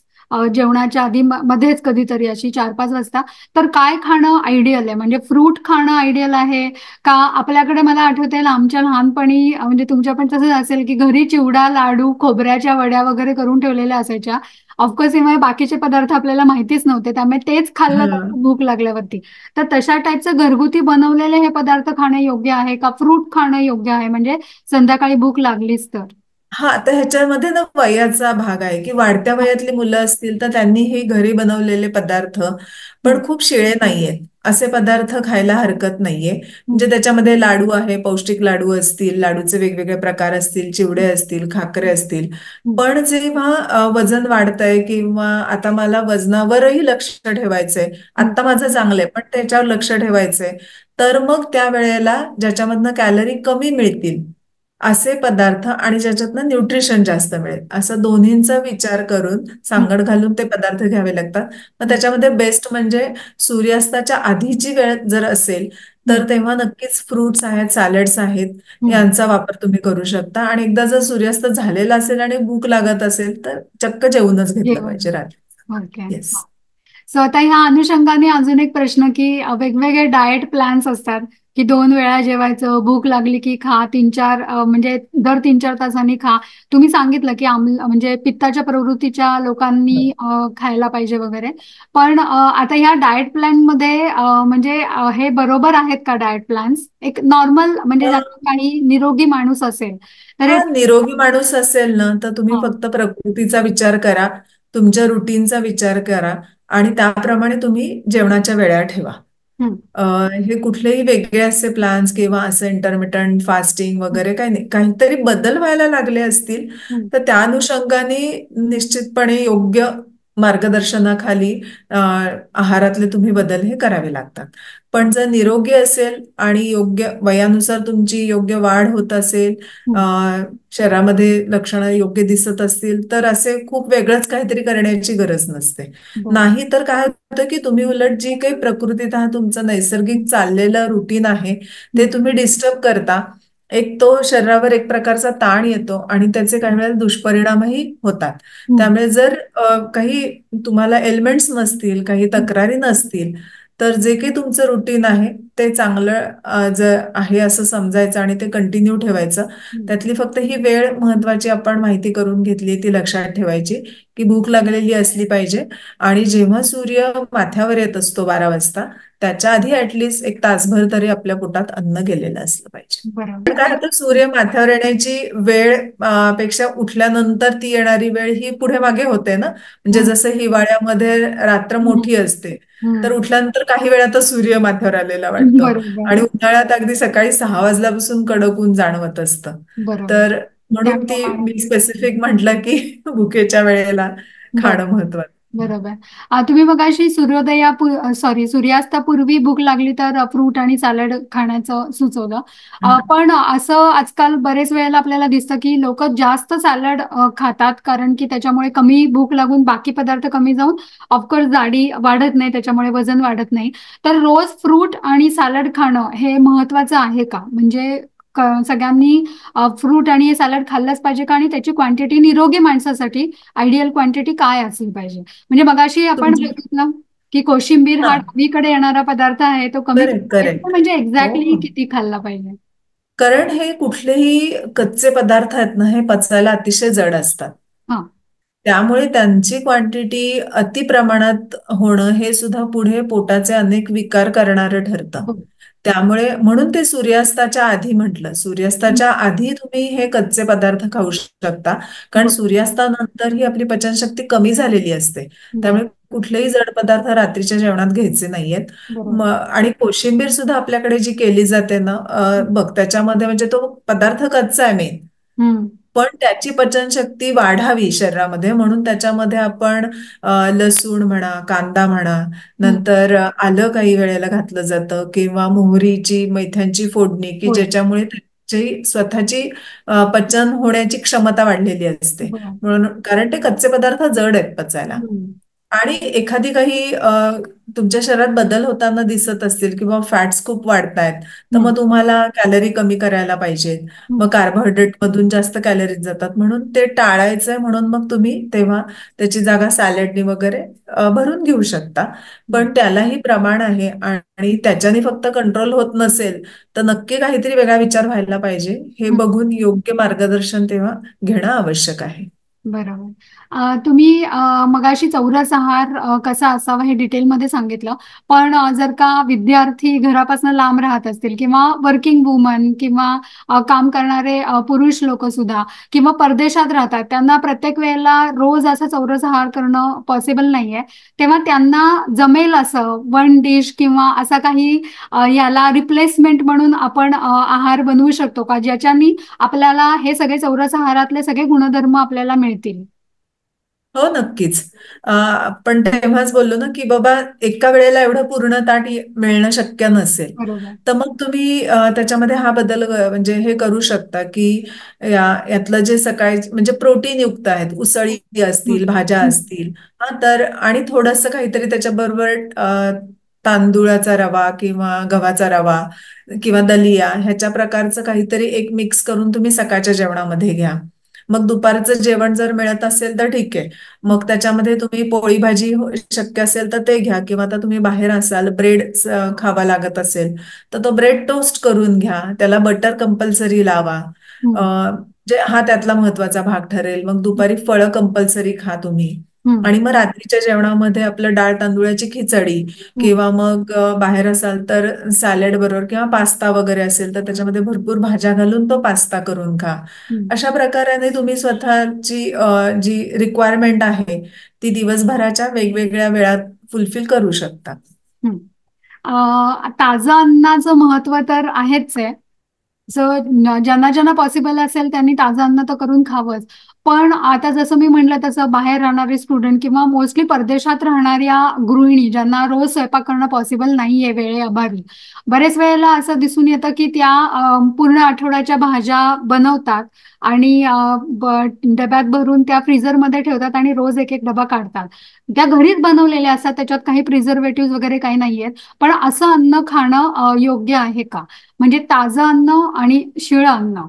Speaker 1: जेवणाच्या आधी मध्येच कधीतरी अशी 4-5 वाजता, तर काय खाणं आयडियल आहे? म्हणजे फ्रूट खाणं आयडियल आहे का? आपल्याकडे मला आठवतंय आमच्या लहानपणी, म्हणजे तुमच्या पण तसंच असेल की घरी चिवडा, लाडू, खोबऱ्याच्या वड्या वगैरे करून ठेवलेल्या असायच्या. ऑफकोर्स त्यामुळे बाकीचे पदार्थ आपल्याला माहितीच नव्हते, त्यामुळे तेच खाल्लं
Speaker 2: हं.
Speaker 1: जातं भूक लागल्यावरती. तर तशा टाईपचं घरगुती बनवलेले हे पदार्थ खाणं योग्य आहे का? फ्रूट खाणं योग्य आहे म्हणजे संध्याकाळी भूक लागलीच तर?
Speaker 2: हा, तर ह्याच्यामध्ये ना वयाचा भाग आहे की वाढत्या वयातली मुलं असतील तर त्यांनी हे घरी बनवलेले पदार्थ
Speaker 1: हं,
Speaker 2: पण खूप शिळे नाहीयेत असे पदार्थ खायला हरकत नाहीये.
Speaker 1: हं,
Speaker 2: म्हणजे त्याच्यामध्ये लाडू आहे, पौष्टिक लाडू असतील, लाडूचे वेगवेगळे प्रकार असतील, चिवडे असतील, खाकरे असतील.
Speaker 1: हं,
Speaker 2: पण जेव्हा वजन वाढतंय किंवा आता मला वजनावरही लक्ष ठेवायचंय,
Speaker 1: हं,
Speaker 2: आता माझं चांगलंय पण त्याच्यावर लक्ष ठेवायचंय, तर मग त्या वेळेला ज्याच्यामधनं कॅलरी कमी मिळतील असे पदार्थ आणि ज्याच्यातनं न्यूट्रिशन जास्त मिळेल असं दोन्हींचा विचार करून
Speaker 1: हं,
Speaker 2: सांगड घालून ते पदार्थ घ्यावे लागतात. मग
Speaker 1: हं,
Speaker 2: त्याच्यामध्ये बेस्ट म्हणजे सूर्यास्ताच्या आधीची वेळ जर असेल
Speaker 1: हं,
Speaker 2: तर तेव्हा नक्कीच फ्रुट्स आहेत, सॅलड्स आहेत,
Speaker 1: हं.
Speaker 2: यांचा वापर तुम्ही करू शकता. आणि एकदा जर सूर्यास्त झालेला असेल आणि भूक लागत असेल तर चक्क जेवूनच घेतलं
Speaker 1: जेवण.
Speaker 2: पाहिजे रात्री.
Speaker 1: ओके.
Speaker 2: येस.
Speaker 1: सो आता ह्या अनुषंगाने अजून एक प्रश्न की वेगवेगळे डाएट प्लॅन्स असतात की 2 वेळा जेवायचं, भूक लागली की खा, 3-4 म्हणजे दर 3-4 तासांनी खा. तुम्ही सांगितलं की म्हणजे पित्ताच्या प्रवृत्तीच्या लोकांनी खायला पाहिजे वगैरे. पण आता ह्या डाएट प्लॅन मध्ये म्हणजे हे बरोबर आहेत का डाएट प्लॅन्स? एक नॉर्मल म्हणजे ज्याचा काही निरोगी माणूस असेल तर हे.
Speaker 2: हा, निरोगी माणूस असेल ना तर तुम्ही
Speaker 1: हा.
Speaker 2: फक्त प्रकृतीचा विचार करा, तुमच्या रुटीनचा विचार करा आणि त्याप्रमाणे तुम्ही जेवणाच्या वेळा ठेवा.
Speaker 1: हं,
Speaker 2: अ, हे कुठलेही वेगळे असे प्लॅन्स किंवा असं इंटरमिटंट फास्टिंग
Speaker 1: हं,
Speaker 2: वगैरे काही नाही. काहीतरी बदल व्हायला लागले असतील
Speaker 1: हं,
Speaker 2: तर त्या अनुषंगाने निश्चितपणे योग्य मार्गदर्शनाखाली आहारातले तुम्ही बदल हे करावे लागतात. पण जर निरोगी असेल आणि योग्य वयानुसार तुमची योग्य वाढ होत असेल, अ,
Speaker 1: हं.
Speaker 2: शरीरामध्ये लक्षणं योग्य दिसत असतील तर असे खूप वेगळंच काहीतरी करण्याची गरज नसते.
Speaker 1: बरं.
Speaker 2: नाही तर काय होतं की तुम्ही उलट जी काही प्रकृतीत हा तुमचं नैसर्गिक चाललेलं रुटीन आहे ते
Speaker 1: हं,
Speaker 2: तुम्ही डिस्टर्ब करता. एक तो शरीरावर एक प्रकारचा ताण येतो आणि त्याचे काही
Speaker 1: हं,
Speaker 2: वेळेला दुष्परिणामही होतात.
Speaker 1: हं,
Speaker 2: त्यामुळे जर काही तुम्हाला एलिमेंट्स नसतील, काही
Speaker 1: हं,
Speaker 2: तक्रारी नसतील, तर जे काही तुमचं रुटीन आहे ते चांगलं जर आहे असं समजायचं आणि ते कंटिन्यू ठेवायचं.
Speaker 1: हं,
Speaker 2: त्यातली फक्त ही वेळ महत्वाची आपण माहिती करून घेतली, ती लक्षात ठेवायची की भूक लागलेली असली पाहिजे. आणि जेव्हा सूर्य माथ्यावर येत असतो 12 वाजता, त्याच्या आधी ऍटलिस्ट एक तासभर तरी आपल्या पोटात अन्न गेलेलं असलं पाहिजे.
Speaker 1: बरोबर.
Speaker 2: पण काय होतं, सूर्य माथ्यावर येण्याची वेळ पेक्षा उठल्यानंतर ती येणारी वेळ ही पुढे मागे होते ना. म्हणजे
Speaker 1: हं,
Speaker 2: जसं हिवाळ्यामध्ये रात्र
Speaker 1: हं,
Speaker 2: मोठी असते तर
Speaker 1: हं.
Speaker 2: उठल्यानंतर काही वेळात सूर्य माथ्यावर आलेला वाटतो
Speaker 1: बरोबर,
Speaker 2: आणि उन्हाळ्यात अगदी सकाळी 6 वाजल्यापासून कडक ऊन जाणवत असतं.
Speaker 1: बरोबर.
Speaker 2: तर म्हणून ती
Speaker 1: त्याप्रमाणे
Speaker 2: मी स्पेसिफिक म्हटलं की भुकेच्या वेळेला खाणं
Speaker 1: बरोबर,
Speaker 2: महत्वाचं.
Speaker 1: बरोबर. तुम्ही मगाशी सूर्यास्तापूर्वी भूक लागली तर फ्रूट आणि सॅलड खाण्याचं सुचवलं. पण असं आजकाल बरेच वेळेला आपल्याला दिसतं की लोक जास्त सॅलड खातात कारण की त्याच्यामुळे कमी भूक लागून बाकी पदार्थ कमी जाऊन ऑफकोर्स जाडी वाढत नाही, त्याच्यामुळे वजन वाढत नाही. तर रोज फ्रूट आणि सॅलड खाणं हे महत्वाचं आहे का? म्हणजे सगळ्यांनी फ्रूट आणि सॅलड खाल्लंच पाहिजे का? आणि त्याची क्वांटिटी निरोगी माणसासाठी आयडियल क्वांटिटी काय असली पाहिजे? म्हणजे मगाशी आपण
Speaker 2: तुमची
Speaker 1: बघितलं की कोशिंबीर
Speaker 2: हा,
Speaker 1: हा डावीकडे येणारा पदार्थ आहे, तो कमी
Speaker 2: करेक्ट
Speaker 1: खाल्ला पाहिजे.
Speaker 2: करेक्ट.
Speaker 1: म्हणजे
Speaker 2: हो
Speaker 1: एक्झॅक्टली
Speaker 2: हो.
Speaker 1: किती खाल्ला पाहिजे?
Speaker 2: कारण हे कुठलेही कच्चे पदार्थ आहेत ना, हे पचायला अतिशय जड असतात.
Speaker 1: हा.
Speaker 2: त्यामुळे त्यांची क्वांटिटी अति प्रमाणात होणं हे सुद्धा पुढे पोटाचे अनेक विकार करणारं ठरतं.
Speaker 1: बरं.
Speaker 2: त्यामुळे म्हणून ते सूर्यास्ताच्या आधी म्हटलं.
Speaker 1: हं,
Speaker 2: सूर्यास्ताच्या आधी तुम्ही हे कच्चे पदार्थ खाऊ शकता. कारण
Speaker 1: बरं,
Speaker 2: सूर्यास्तानंतर ही आपली पचनशक्ती कमी झालेली असते.
Speaker 1: बरं,
Speaker 2: त्यामुळे कुठलेही जड पदार्थ रात्रीच्या जेवणात घ्यायचे नाहीयेत.
Speaker 1: बरोबर.
Speaker 2: आणि कोशिंबीर सुद्धा आपल्याकडे जी केली जाते ना, बघ त्याच्यामध्ये म्हणजे तो पदार्थ कच्चा आहे मेन.
Speaker 1: हं,
Speaker 2: पण त्याची पचनशक्ती वाढावी शरीरामध्ये म्हणून त्याच्यामध्ये आपण लसूण म्हणा, कांदा म्हणा,
Speaker 1: हं,
Speaker 2: नंतर आलं काही वेळेला घातलं जातं किंवा मोहरीची, मेथ्यांची फोडणी की
Speaker 1: होय.
Speaker 2: ज्याच्यामुळे त्याची स्वतःची पचन होण्याची क्षमता वाढलेली असते.
Speaker 1: बरं.
Speaker 2: म्हणून कारण ते कच्चे पदार्थ जड आहेत पचायला.
Speaker 1: हं,
Speaker 2: आणि एखादी काही तुमच्या शरीरात बदल होताना दिसत असतील किंवा फॅट्स खूप वाढतायत, तर
Speaker 1: हं,
Speaker 2: मग तुम्हाला कॅलरी कमी करायला पाहिजेत.
Speaker 1: हं,
Speaker 2: मग कार्बोहायड्रेट मधून जास्त कॅलरीज जातात म्हणून ते टाळायचंय. म्हणून मग तुम्ही तेव्हा त्याची जागा सॅलडनी वगैरे भरून घेऊ शकता.
Speaker 1: हं,
Speaker 2: पण त्यालाही प्रमाण आहे आणि त्याच्याने फक्त कंट्रोल होत नसेल तर नक्की काहीतरी वेगळा विचार व्हायला पाहिजे. हे
Speaker 1: हं.
Speaker 2: बघून योग्य मार्गदर्शन तेव्हा घेणं आवश्यक आहे.
Speaker 1: बरोबर. तुम्ही मगाशी चौरस आहार कसा असावा हे डिटेलमध्ये सांगितलं. पण जर का विद्यार्थी घरापासून लांब राहत असतील किंवा वर्किंग वुमन किंवा काम करणारे पुरुष लोक सुद्धा किंवा परदेशात राहतात, त्यांना प्रत्येक वेळेला रोज असं चौरस आहार करणं पॉसिबल नाहीये. तेव्हा त्यांना जमेल असं वन डिश किंवा असा काही याला रिप्लेसमेंट म्हणून आपण आहार बनवू शकतो का, ज्याच्यानी आपल्याला हे सगळे चौरस आहारातले सगळे गुणधर्म आपल्याला मिळतील?
Speaker 2: हो, नक्कीच. आपण तेव्हाच बोललो ना, की बाबा एका वेळेला एवढं पूर्ण ताट मिळणं शक्य नसेल.
Speaker 1: बरोबर.
Speaker 2: तर मग तुम्ही त्याच्यामध्ये हा बदल म्हणजे हे करू शकता, की यातलं जे सकाळी म्हणजे प्रोटीन युक्त आहेत, उसळी
Speaker 1: हं,
Speaker 2: असतील, भाज्या
Speaker 1: हं,
Speaker 2: असतील, हा तर आणि थोडंसं काहीतरी त्याच्याबरोबर तांदुळाचा रवा किंवा गव्हाचा रवा किंवा दलिया ह्याच्या प्रकारचं काहीतरी एक मिक्स करून तुम्ही सकाळच्या जेवणामध्ये घ्या. मग दुपारचं जेवण जर मिळत असेल तर ठीक आहे.
Speaker 1: हं,
Speaker 2: मग त्याच्यामध्ये तुम्ही पोळी भाजी शक्य असेल तर ते घ्या, किंवा आता तुम्ही बाहेर असाल, ब्रेड खावा लागत असेल तर तो ब्रेड टोस्ट करून घ्या, त्याला बटर कंपल्सरी लावा.
Speaker 1: हं,
Speaker 2: जे हा त्यातला महत्वाचा भाग ठरेल. मग दुपारी फळं कंपल्सरी खा तुम्ही.
Speaker 1: हं,
Speaker 2: आणि मग रात्रीच्या जेवणामध्ये आपलं डाळ तांदूळाची खिचडी,
Speaker 1: हं,
Speaker 2: किंवा मग बाहेर असाल तर सॅलड बरोबर किंवा पास्ता वगैरे असेल तर त्याच्यामध्ये भरपूर भाज्या घालून तो पास्ता करून खा.
Speaker 1: हं,
Speaker 2: अशा प्रकाराने तुम्ही स्वतःची जी रिक्वायरमेंट आहे ती दिवसभराच्या वेगवेगळ्या वेळात फुलफिल करू शकता.
Speaker 1: हं. ताजं अन्नाचं महत्त्व तर आहेच आहे. ज्यांना ज्यांना पॉसिबल असेल त्यांनी ताजं अन्न तर करून खावंच. पण आता जसं मी म्हटलं तसं बाहेर राहणारे स्टुडंट किंवा मोस्टली परदेशात राहणाऱ्या गृहिणी ज्यांना रोज स्वयंपाक करणं पॉसिबल नाहीये वेळेअभावी, बरेच वेळेला असं दिसून येतं की त्या पूर्ण आठवड्याच्या भाज्या बनवतात आणि डब्यात भरून त्या फ्रीझरमध्ये ठेवतात आणि रोज एक एक डबा काढतात. त्या घरीच बनवलेल्या असतात, त्याच्यात काही प्रिझर्वेटिव्ह वगैरे काही नाहीयेत. पण असं अन्न खाणं योग्य आहे का? म्हणजे ताजं अन्न आणि शिळं अन्न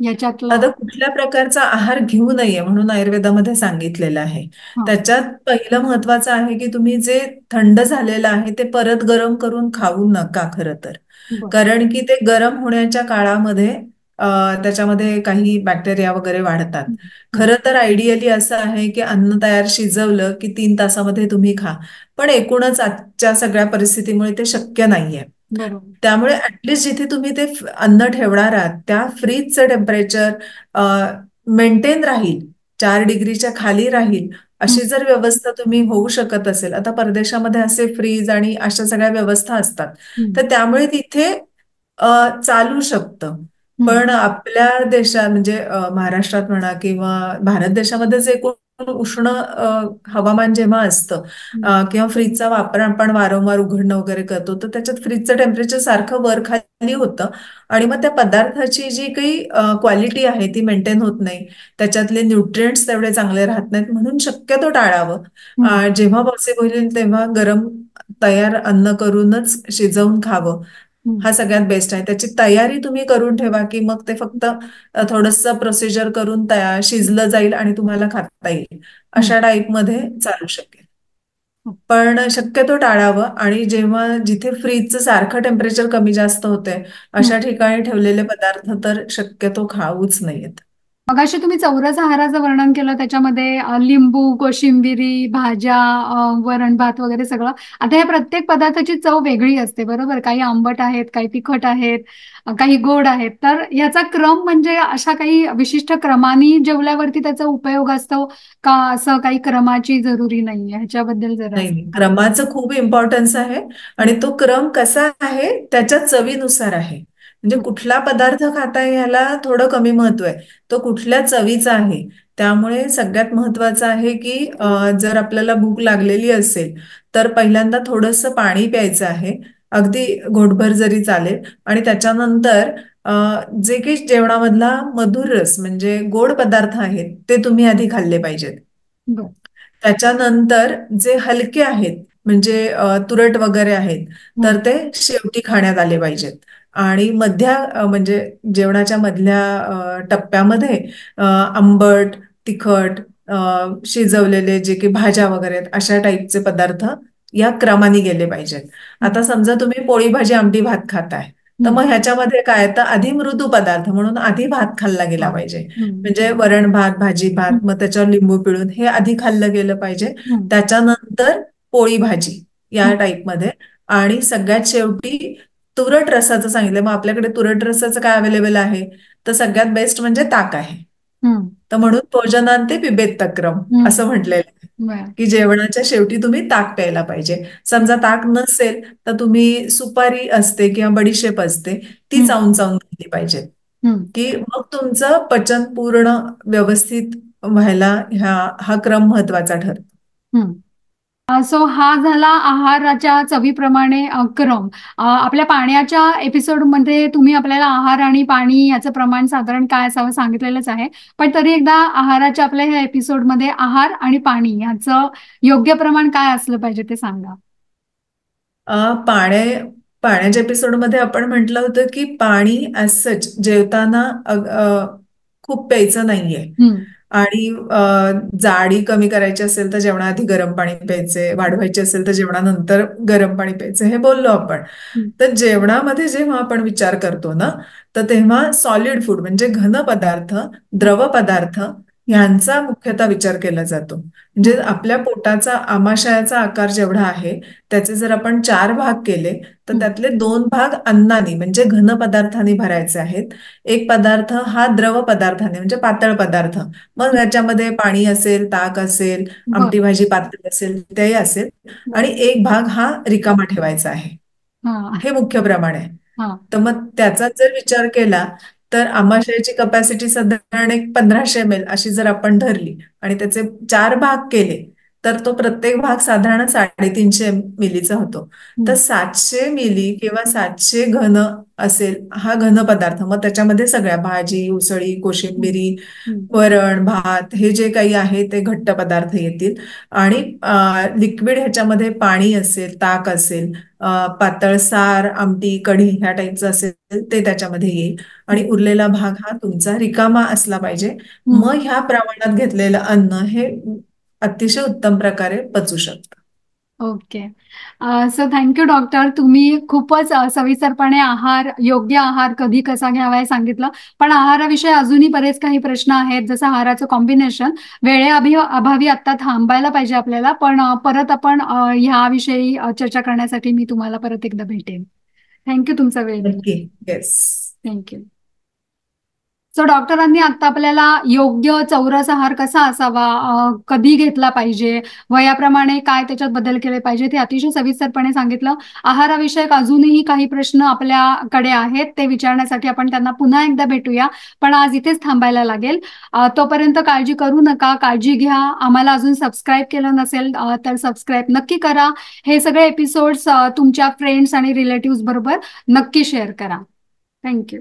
Speaker 1: याच्यातलं.
Speaker 2: आता कुठल्या प्रकारचा आहार घेऊ नये म्हणून आयुर्वेदामध्ये सांगितलेलं आहे.
Speaker 1: हा.
Speaker 2: त्याच्यात पहिलं महत्वाचं आहे की तुम्ही जे थंड झालेलं आहे ते परत गरम करून खाऊ नका खरं तर.
Speaker 1: बर.
Speaker 2: कारण की ते गरम होण्याच्या काळामध्ये त्याच्यामध्ये काही बॅक्टेरिया वगैरे वाढतात.
Speaker 1: हं, हं,
Speaker 2: खरं तर आयडियली असं आहे की अन्न तयार शिजवलं की 3 तासामध्ये तुम्ही खा. पण एकूणच आजच्या सगळ्या परिस्थितीमुळे ते शक्य नाहीये.
Speaker 1: बरोबर.
Speaker 2: त्यामुळे ऍटलिस्ट जिथे तुम्ही ते अन्न ठेवणार आहात त्या फ्रीजचं टेम्परेचर मेंटेन राहील, 4 डिग्रीच्या खाली राहील,
Speaker 1: हं,
Speaker 2: अशी जर व्यवस्था तुम्ही होऊ शकत असेल. आता परदेशामध्ये असे फ्रीज आणि अशा सगळ्या व्यवस्था असतात,
Speaker 1: हं,
Speaker 2: तर त्यामुळे तिथे चालू शकतं.
Speaker 1: हं,
Speaker 2: पण आपल्या देशात म्हणजे महाराष्ट्रात म्हणा किंवा भारत देशामध्येच एकूण उष्ण हवामान जेव्हा असतं,
Speaker 1: हं,
Speaker 2: किंवा फ्रीजचा वापर आपण वारंवार उघडणं वगैरे करतो, तर त्याच्यात फ्रीजचं टेम्परेचर सारखं वर खाली होतं. आणि मग त्या पदार्थाची जी काही क्वालिटी आहे ती मेंटेन होत नाही, त्याच्यातले न्यूट्रिएंट्स तेवढे चांगले राहत नाहीत. म्हणून शक्यतो टाळावं.
Speaker 1: हं,
Speaker 2: जेव्हा पॉसिबल होईल तेव्हा गरम तयार अन्न करूनच शिजवून खावं.
Speaker 1: हं,
Speaker 2: हा सगळ्यात बेस्ट आहे. त्याची तयारी तुम्ही करून ठेवा, की मग ते फक्त थोडंसं प्रोसिजर करून तयार शिजलं जाईल आणि तुम्हाला खाता येईल.
Speaker 1: हं,
Speaker 2: अशा टाईपमध्ये चालू शकेल.
Speaker 1: हं,
Speaker 2: पण शक्यतो टाळावं. आणि जेव्हा जिथे फ्रीजचं सारखं टेम्परेचर कमी जास्त होतंय
Speaker 1: हं.
Speaker 2: अशा ठिकाणी ठेवलेले पदार्थ तर शक्यतो खाऊच नयेत.
Speaker 1: मगाशी तुम्ही चौरस आहाराचं वर्णन केलं, त्याच्यामध्ये लिंबू, कोशिंबिरी, भाज्या, वरण भात वगैरे सगळं. आता या प्रत्येक पदार्थाची चव वेगळी असते, बरोबर? काही आंबट आहेत, काही तिखट आहेत, काही गोड आहेत. तर याचा क्रम म्हणजे अशा काही विशिष्ट क्रमाने जेवल्यावरती त्याचा उपयोग असतो का, असं काही क्रमाची जरुरी नाहीये? ह्याच्याबद्दल जरा
Speaker 2: नाही, नाही.
Speaker 1: सांगा.
Speaker 2: क्रमाचं खूप इम्पॉर्टन्स आहे. आणि
Speaker 1: हं,
Speaker 2: तो क्रम कसा आहे त्याच्या चवीनुसार आहे. म्हणजे
Speaker 1: हं,
Speaker 2: कुठला पदार्थ खाताय ह्याला थोडं कमी महत्व आहे. तो कुठल्या चवीचा आहे. त्यामुळे सगळ्यात महत्वाचं आहे की जर आपल्याला भूक लागलेली असेल तर पहिल्यांदा थोडंसं पाणी प्यायचं आहे. अगदी घोटभर जरी चालेल. आणि त्याच्यानंतर अ, जे काही जेवणामधला मधुर रस म्हणजे गोड पदार्थ आहेत ते तुम्ही आधी खाल्ले पाहिजेत.
Speaker 1: बरं.
Speaker 2: त्याच्यानंतर जे हलके आहेत म्हणजे तुरट वगैरे आहेत तर
Speaker 1: हं,
Speaker 2: ते शेवटी खाण्यात आले पाहिजेत. आणि म्हणजे जेवणाच्या मधल्या टप्प्यामध्ये आंबट, तिखट, शिजवलेले जे काही भाज्या वगैरे आहेत अशा टाईपचे पदार्थ या क्रमाने गेले पाहिजेत.
Speaker 1: हं,
Speaker 2: आता समजा तुम्ही पोळी भाजी आमटी भात खाताय तर
Speaker 1: हम्म.
Speaker 2: मग ह्याच्यामध्ये काय, तर आधी मृदू पदार्थ म्हणून आधी भात खाल्ला गेला
Speaker 1: वा.
Speaker 2: पाहिजे.
Speaker 1: हम्म.
Speaker 2: म्हणजे वरण भात, भाजी भात,
Speaker 1: हम्म.
Speaker 2: मग त्याच्यावर लिंबू पिळून हे आधी खाल्लं गेलं पाहिजे.
Speaker 1: हम्म.
Speaker 2: त्याच्यानंतर पोळी भाजी या
Speaker 1: हम्म.
Speaker 2: टाईपमध्ये. आणि सगळ्यात शेवटी तुरट रसाचं सांगितलं. मग आपल्याकडे तुरट रसाचं काय अवेलेबल आहे, तर सगळ्यात बेस्ट म्हणजे ताक आहे.
Speaker 1: हम्म.
Speaker 2: तर म्हणून भोजनांते पिबेत तक्रम असं
Speaker 1: हम्म.
Speaker 2: म्हटलेलं आहे,
Speaker 1: बर.
Speaker 2: की जेवणाच्या शेवटी तुम्ही ताक प्यायला पाहिजे. समजा ताक नसेल तर तुम्ही सुपारी असते किंवा बडीशेप असते, ती
Speaker 1: हम्म.
Speaker 2: चावून चावून घेतली पाहिजे,
Speaker 1: हम्म.
Speaker 2: की मग तुमचं पचन पूर्ण व्यवस्थित व्हायला हा क्रम महत्वाचा ठरतो.
Speaker 1: हम्म. सो हा झाला आहाराच्या चवीप्रमाणे क्रम. आपल्या पाण्याच्या एपिसोडमध्ये तुम्ही आपल्याला आहार आणि पाणी याचं प्रमाण साधारण काय असावं सांगितलेलंच आहे. पण तरी एकदा आहाराच्या आपल्या ह्या एपिसोडमध्ये आहार आणि पाणी याचं योग्य प्रमाण काय असलं पाहिजे ते सांगा.
Speaker 2: पाण्याच्या एपिसोडमध्ये आपण म्हटलं होतं की पाणी ॲज सच जेवताना खूप प्यायचं नाहीये.
Speaker 1: हम्म.
Speaker 2: आणि जाडी कमी करायची असेल तर जेवणाआधी गरम पाणी प्यायचे, वाढवायची असेल तर जेवणानंतर गरम पाणी प्यायचं, हे बोललो आपण.
Speaker 1: हम्म.
Speaker 2: तर जेवणामध्ये जेव्हा आपण विचार करतो ना, तर तेव्हा सॉलिड फूड म्हणजे घन पदार्थ, द्रव पदार्थ
Speaker 1: हम्म.
Speaker 2: यांचा मुख्यतः विचार केला जातो. म्हणजे
Speaker 1: हम्म.
Speaker 2: आपल्या पोटाचा आमाशयाचा आकार जेवढा आहे त्याचे जर आपण 4 भाग केले तर
Speaker 1: हम्म.
Speaker 2: त्यातले 2 भाग अन्नाने म्हणजे घन पदार्थाने भरायचे आहेत. एक पदार्थ हा द्रव पदार्थाने म्हणजे पातळ पदार्थ, मग याच्यामध्ये पाणी असेल, ताक असेल,
Speaker 1: बर.
Speaker 2: आमटी भाजी पातळ असेल तेही असेल. आणि
Speaker 1: बर.
Speaker 2: एक भाग हा रिकामा ठेवायचा आहे.
Speaker 1: हा.
Speaker 2: हे मुख्य प्रमाण आहे.
Speaker 1: हा.
Speaker 2: तर मग त्याचा जर विचार केला तर आमाशयाची कपॅसिटी साधारण एक 1500 ml अशी जर आपण धरली आणि त्याचे 4 भाग केले तर तो प्रत्येक भाग साधारण 350 मिलीचा होतो. तर
Speaker 1: हम्म.
Speaker 2: 700 मिली किंवा 700 घन असेल हा घन पदार्थ. मग त्याच्यामध्ये सगळ्या भाजी, उसळी,
Speaker 1: हम्म.
Speaker 2: कोशिंबिरी,
Speaker 1: हम्म.
Speaker 2: वरण, भात हे जे काही आहे ते घट्ट पदार्थ येतील. आणि लिक्विड ह्याच्यामध्ये पाणी असेल, ताक असेल, पातळ सार, आमटी, कढी ह्या टाईपचं असेल ते त्याच्यामध्ये येईल. आणि
Speaker 1: हम्म.
Speaker 2: उरलेला भाग हा तुमचा रिकामा असला पाहिजे.
Speaker 1: हम्म.
Speaker 2: मग ह्या प्रमाणात घेतलेलं अन्न हे अतिशय उत्तम प्रकारे पचू शकतं.
Speaker 1: ओके. So thank you doctor. तुम्ही खूपच सविस्तरपणे योग्य आहार कधी कसा घ्यावा हे सांगितलं. पण आहाराविषयी अजूनही बरेच काही प्रश्न आहेत, जसं आहाराचं कॉम्बिनेशन. अभावी आता थांबायला पाहिजे आपल्याला, पण परत आपण ह्याविषयी चर्चा करण्यासाठी मी तुम्हाला परत एकदा भेटेन. थँक्यू तुमचा वेळ दिला.
Speaker 2: नक्की. येस.
Speaker 1: थँक्यू. सो डॉक्टरांनी आता आपल्याला योग्य चौरस आहार कसा असावा, कधी घेतला पाहिजे, वयाप्रमाणे काय त्याच्यात बदल केले पाहिजे ते अतिशय सविस्तरपणे सांगितलं. आहाराविषयक अजूनही काही प्रश्न आपल्याकडे आहेत, ते विचारण्यासाठी आपण त्यांना पुन्हा एकदा भेटूया. पण आज इथेच थांबायला लागेल. तोपर्यंत काळजी करू नका, काळजी घ्या. आम्हाला अजून सबस्क्राईब केलं नसेल तर सबस्क्राईब नक्की करा. हे सगळे एपिसोड्स तुमच्या फ्रेंड्स आणि रिलेटिव्ह बरोबर नक्की शेअर करा. थँक्यू.